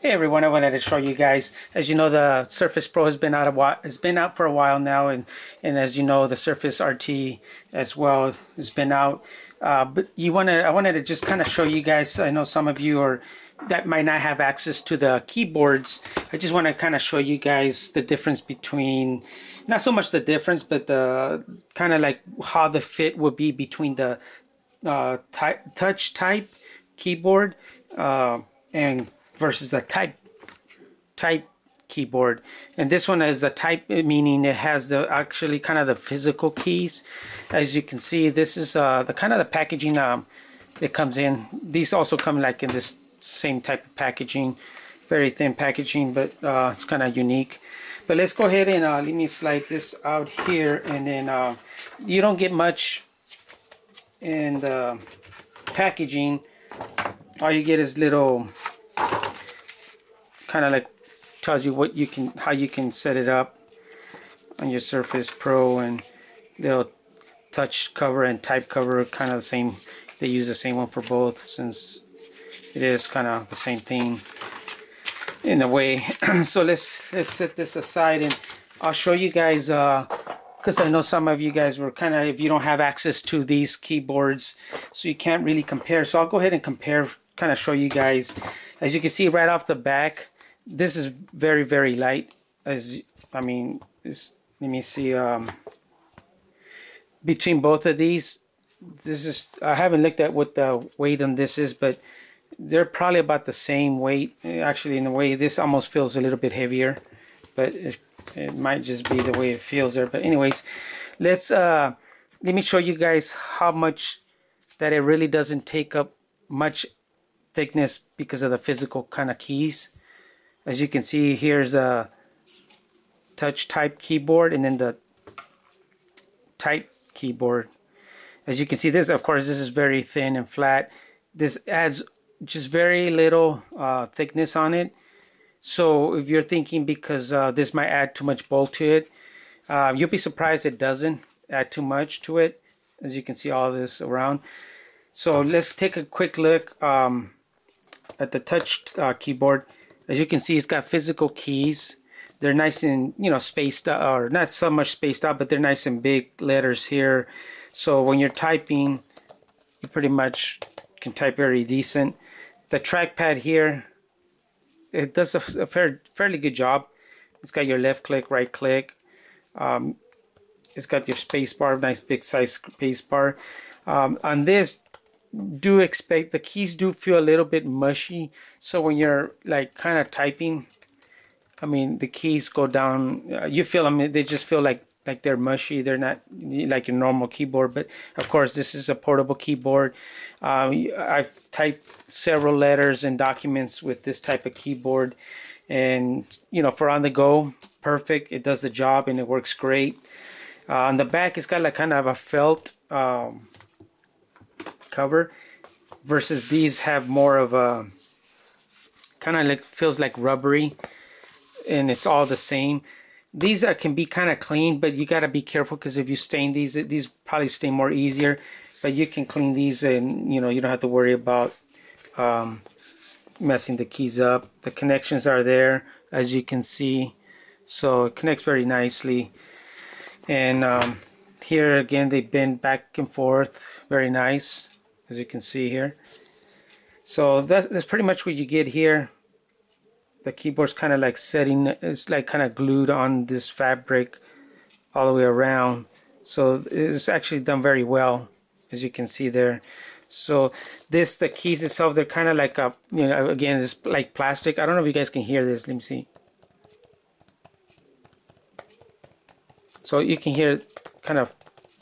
Hey everyone, I wanted to show you guys. As you know, the Surface Pro has been out for a while now, and as you know, the Surface RT as well has been out. But I wanted to just kind of show you guys. I know some of you that might not have access to the keyboards. I just want to kind of show you guys the difference between, not so much the difference, but the kind of like how the fit would be between the touch type keyboard and versus the type keyboard. And this one is the type, meaning it has the actually kind of the physical keys. As you can see, this is the kind of the packaging it comes in. These also come like in this same type of packaging, very thin packaging, but it's kind of unique. But let's go ahead and let me slide this out here, and then you don't get much in the packaging. All you get is little kind of like tells you what you can, how you can set it up on your Surface Pro, and little touch cover and type cover, kind of the same. They use the same one for both, since it is kind of the same thing in a way. So let's set this aside, and I'll show you guys, because I know some of you guys were kind of, if you don't have access to these keyboards, so you can't really compare. So I'll go ahead and compare, kind of show you guys. As you can see right off the back, this is very, very light. Let me see, between both of these, this is, I haven't looked at what the weight on this is, but they're probably about the same weight. Actually, in a way, this almost feels a little bit heavier, but it might just be the way it feels there. But anyways, let me show you guys how much that it really doesn't take up much thickness because of the physical kind of keys. As you can see, here's a touch type keyboard, and then the type keyboard. As you can see, this, of course, this is very thin and flat. This adds just very little thickness on it. So if you're thinking because this might add too much bulk to it, you'll be surprised it doesn't add too much to it. As you can see, all this around. So let's take a quick look at the touch keyboard. As you can see, it's got physical keys. They're nice and, you know, spaced out, or not so much spaced out, but they're nice and big letters here. So when you're typing, you pretty much can type very decent. The trackpad here, it does a fairly good job. It's got your left click, right click. It's got your space bar, nice big size space bar. On this, do expect the keys do feel a little bit mushy. So when you're like kind of typing, I mean, the keys go down. You feel them; they just feel like they're mushy. They're not like your normal keyboard. But of course, this is a portable keyboard. I've typed several letters and documents with this type of keyboard, and you know, for on the go, perfect. It does the job and it works great. On the back, it's got like kind of a felt cover, versus these have more of a kind of like, feels like rubbery, and it's all the same. These can be kind of clean, but you got to be careful, because if you stain these probably stain more easier. But you can clean these, and you know, you don't have to worry about messing the keys up. The connections are there, as you can see, so it connects very nicely. And here again, they bend back and forth, very nice, as you can see here. So that's pretty much what you get here. The keyboard's kind of like setting, it's like kind of glued on this fabric all the way around. So it's actually done very well, as you can see there. So the keys itself, they're kind of like you know, again, it's like plastic. I don't know if you guys can hear this. Let me see. So you can hear, kind of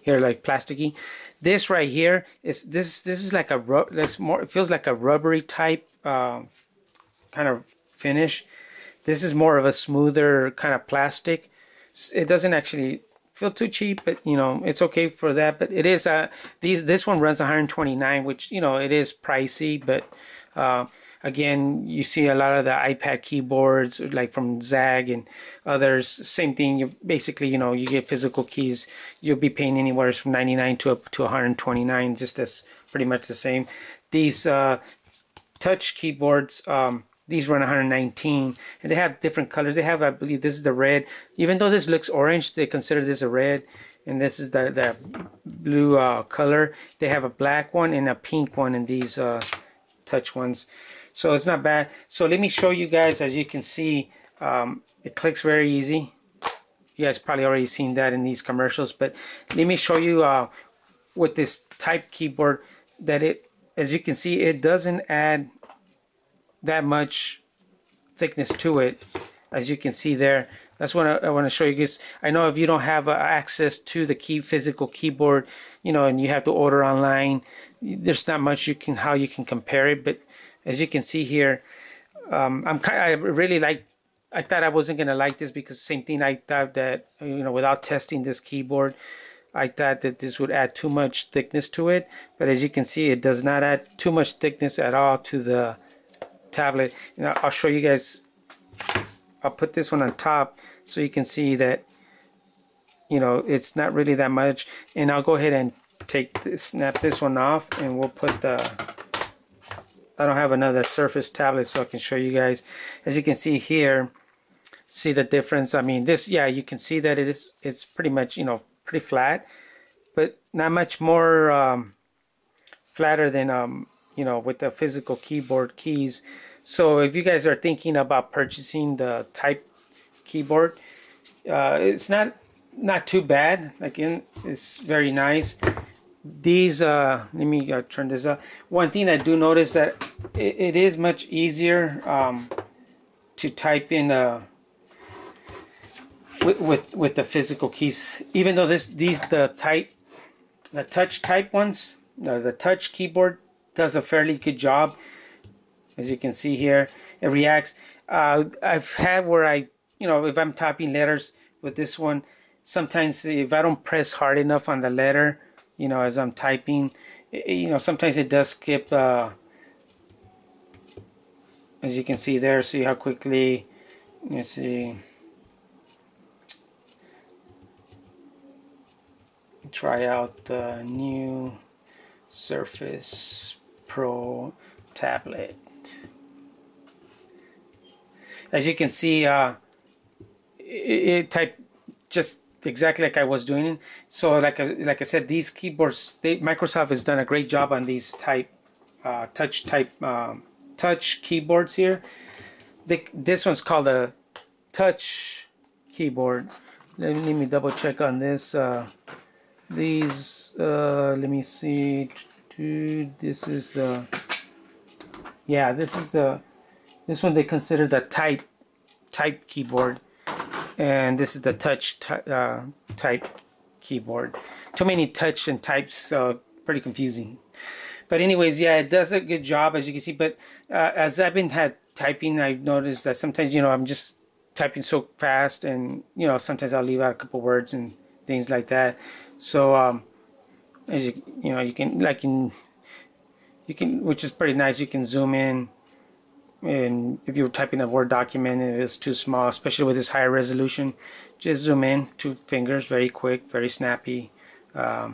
hear like plasticky. This right here is this is like a it feels like a rubbery type kind of finish. This is more of a smoother kind of plastic. It doesn't actually feel too cheap, but you know, it's okay for that. But it is this one runs 129, which, you know, it is pricey, but again, you see a lot of the iPad keyboards like from Zag and others, same thing. You basically, you know, you get physical keys, you'll be paying anywhere from 99 to up to 129, just as pretty much the same. These touch keyboards, These run 119, and they have different colors. They have, I believe, this is the red. Even though this looks orange, they consider this a red, and this is the blue color. They have a black one and a pink one in these touch ones, so it's not bad. So let me show you guys. As you can see, it clicks very easy. You guys probably already seen that in these commercials, but let me show you with this type keyboard that it, as you can see, it doesn't add that much thickness to it. As you can see there, that's what I want to show you guys. I know if you don't have access to the physical keyboard, you know, and you have to order online, there's not much how you can compare it. But as you can see here, I really like. I thought I wasn't gonna like this because same thing. I thought that, you know, without testing this keyboard, I thought that this would add too much thickness to it. But as you can see, it does not add too much thickness at all to the tablet. And I'll show you guys. I'll put this one on top so you can see that, you know, it's not really that much. And I'll go ahead and snap this one off, and we'll put the, I don't have another Surface tablet so I can show you guys. As you can see here, see the difference. I mean, this, yeah, you can see that it's pretty much, you know, pretty flat, but not much more flatter than you know, with the physical keyboard keys. So if you guys are thinking about purchasing the type keyboard, it's not too bad. Again, it's very nice. These let me turn this up. One thing I do notice that it is much easier to type in with the physical keys. Even though the touch type ones, the touch keyboard does a fairly good job. As you can see here, it reacts. I've had where you know, if I'm typing letters with this one, sometimes if I don't press hard enough on the letter, you know, as I'm typing, you know, sometimes it does skip. As you can see there, see how quickly. Let me see. Try out the new Surface Pro tablet. As you can see, it typed just exactly like I was doing. So like I said, these keyboards, Microsoft has done a great job on these touch keyboards here. This one's called a touch keyboard. Let me double check on this. These let me see. This is the, yeah, this one they consider the type keyboard, and this is the touch type keyboard. Too many touch and types, so pretty confusing. But anyways, yeah, it does a good job, as you can see. But as I've been typing, I've noticed that sometimes, you know, I'm just typing so fast, and you know, sometimes I'll leave out a couple words and things like that. So as you know, you can, which is pretty nice. You can zoom in, and if you're typing a Word document and it's too small, especially with this higher resolution, just zoom in, 2 fingers, very quick, very snappy. This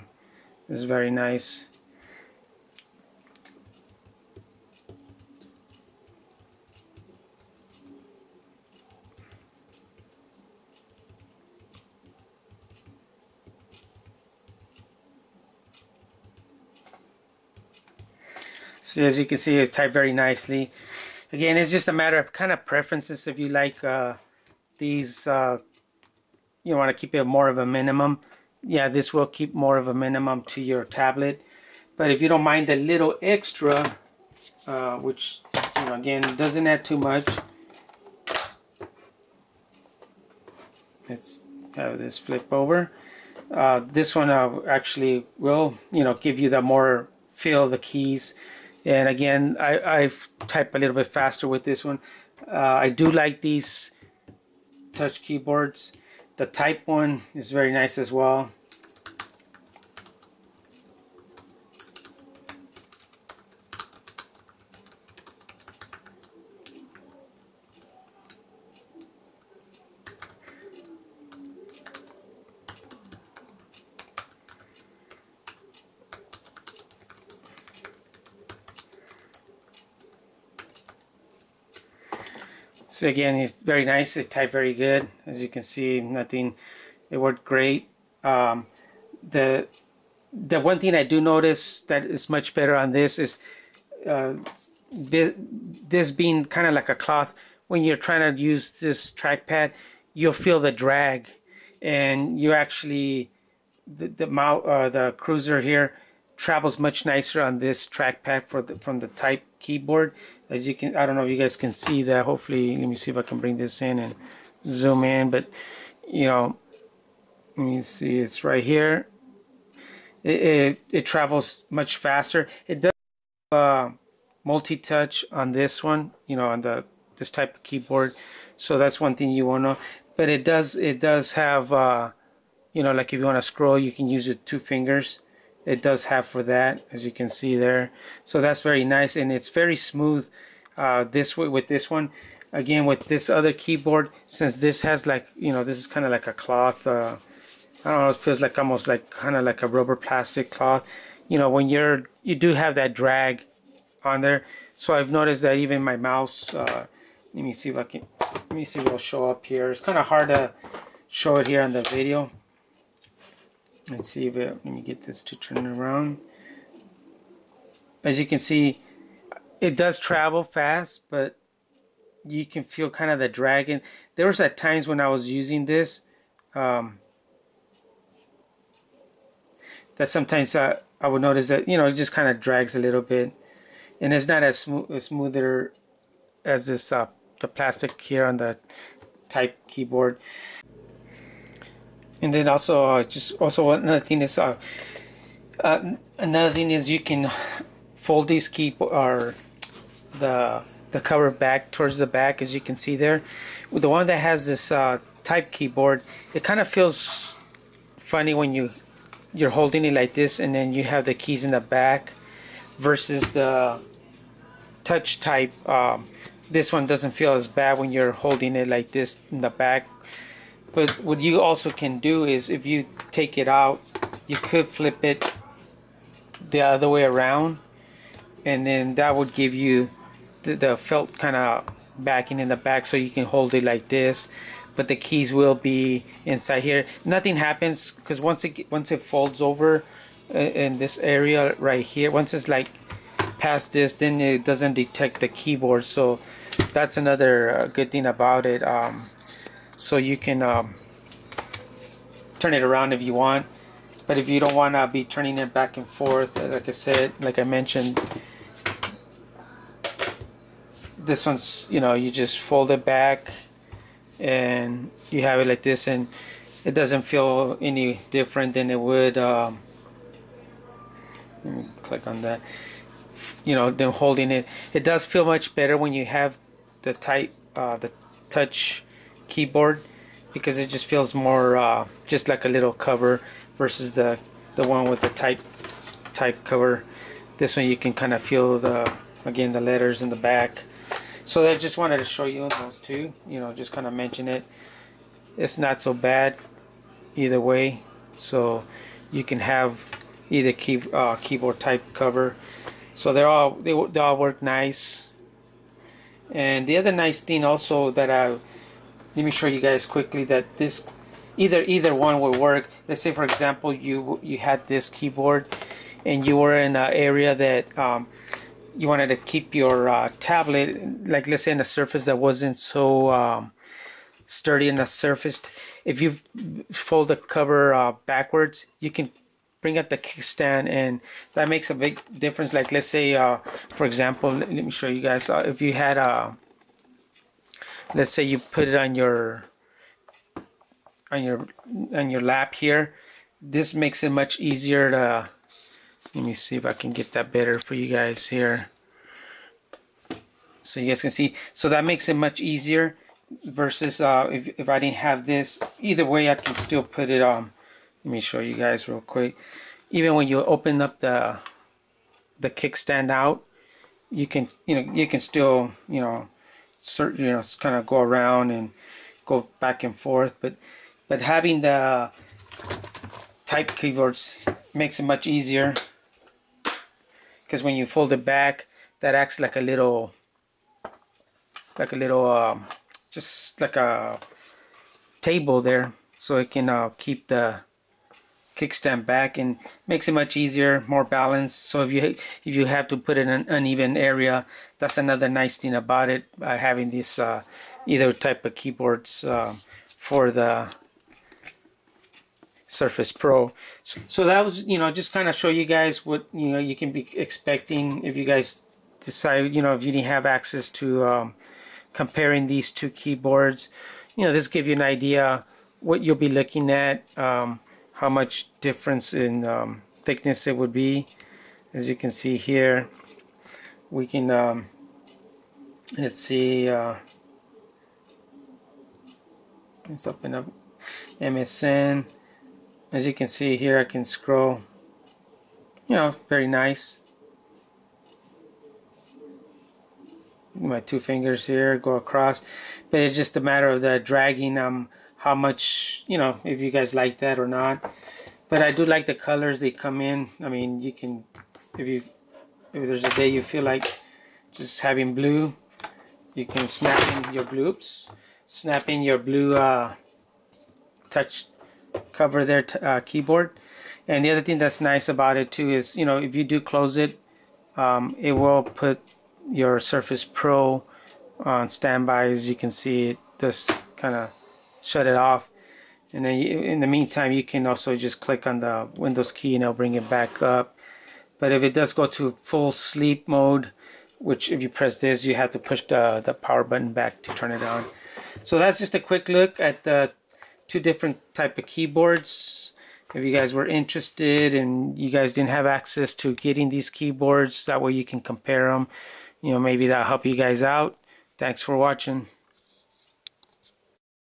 is very nice. So as you can see, it typed very nicely. Again, it's just a matter of kind of preferences. If you like these, you want to keep it more of a minimum. Yeah, this will keep more of a minimum to your tablet. But if you don't mind the little extra, which, you know, again, doesn't add too much. Let's have this flip over. This one actually will, you know, give you the more feel of the keys. And again, I've typed a little bit faster with this one. I do like these touch keyboards. The type one is very nice as well. So again, it's very nice. It typed very good. As you can see, nothing. It worked great. The one thing I do notice that is much better on this is this being kind of like a cloth. When you're trying to use this trackpad, you'll feel the drag, and you actually the cruiser here travels much nicer on this trackpad from the type keyboard. As you can, I don't know if you guys can see that. Hopefully, let me see if I can bring this in and zoom in. But you know, let me see, it's right here. It travels much faster. It does multi-touch on this one, you know, on this type of keyboard. So that's one thing you want to know. But it does have you know, like if you want to scroll, you can use it 2 fingers. It does have for that, as you can see there. So that's very nice, and it's very smooth this way with this one. Again, with this other keyboard, since this has like, you know, this is kind of like a cloth. I don't know, it feels like almost like kind of like a rubber plastic cloth. You know, when you do have that drag on there. So I've noticed that even my mouse. Let me see if I can. Let me see if it'll show up here. It's kind of hard to show it here on the video. Let's see if let me get this to turn around. As you can see, it does travel fast, but you can feel kind of the dragging. There was at times when I was using this that sometimes I would notice that, you know, it just kind of drags a little bit, and it's not as smoother as this the plastic here on the type keyboard. And then also another thing is you can fold these keyboard or the cover back towards the back, as you can see there. With the one that has this type keyboard, it kind of feels funny when you're holding it like this, and then you have the keys in the back, versus the touch type. This one doesn't feel as bad when you're holding it like this in the back. But what you also can do is, if you take it out, you could flip it the other way around, and then that would give you the felt kind of backing in the back, so you can hold it like this, but the keys will be inside here. Nothing happens, because once it folds over in this area right here, once it's like past this, then it doesn't detect the keyboard. So that's another good thing about it. So you can turn it around if you want, but if you don't want to be turning it back and forth, like I said, like I mentioned, this one's, you know, you just fold it back and you have it like this, and it doesn't feel any different than it would let me click on that, you know, than holding it. It does feel much better when you have the touch keyboard, because it just feels more just like a little cover, versus the one with the type cover. This one you can kind of feel the letters in the back. So I just wanted to show you those two, you know, just kind of mention it. It's not so bad either way. So you can have either keyboard type cover. So they all work nice. And the other nice thing also that let me show you guys quickly, that this either one will work. Let's say, for example, you had this keyboard and you were in an area that you wanted to keep your tablet, like let's say in a surface that wasn't so sturdy in the surface. If you fold the cover backwards, you can bring up the kickstand, and that makes a big difference. Like let's say, for example, let me show you guys. If you had let's say you put it on your lap here, this makes it much easier to. Let me see if I can get that better for you guys here, so you guys can see. So that makes it much easier versus if I didn't have this. Either way, I can still put it on. Let me show you guys real quick. Even when you open up the kickstand out, you can still kind of go around and go back and forth. But having the type keyboards makes it much easier, because when you fold it back, that acts like a little just like a table there, so it can keep the kickstand back, and makes it much easier, more balanced. So if you have to put it in an uneven area, that's another nice thing about it, having this either type of keyboards for the Surface Pro. So that was, just kind of show you guys what you can be expecting if you guys decide, if you didn't have access to comparing these two keyboards. This give you an idea what you'll be looking at, how much difference in thickness it would be. As you can see here, we can let's see, let's open up MSN. As you can see here, I can scroll, very nice. My two fingers here go across, but it's just a matter of the dragging, how much, if you guys like that or not. But I do like the colors they come in. I mean, you can, if there's a day you feel like just having blue, you can snap in your blue, touch cover their keyboard. And the other thing that's nice about it too is, if you do close it, it will put your Surface Pro on standby. As you can see, it just kind of shut it off, and then in the meantime you can also just click on the Windows key and it'll bring it back up. But if it does go to full sleep mode, which if you press this, you have to push the power button back to turn it on. So that's just a quick look at the two different type of keyboards. If you guys were interested and you guys didn't have access to getting these keyboards, that way you can compare them, maybe that'll help you guys out. Thanks for watching.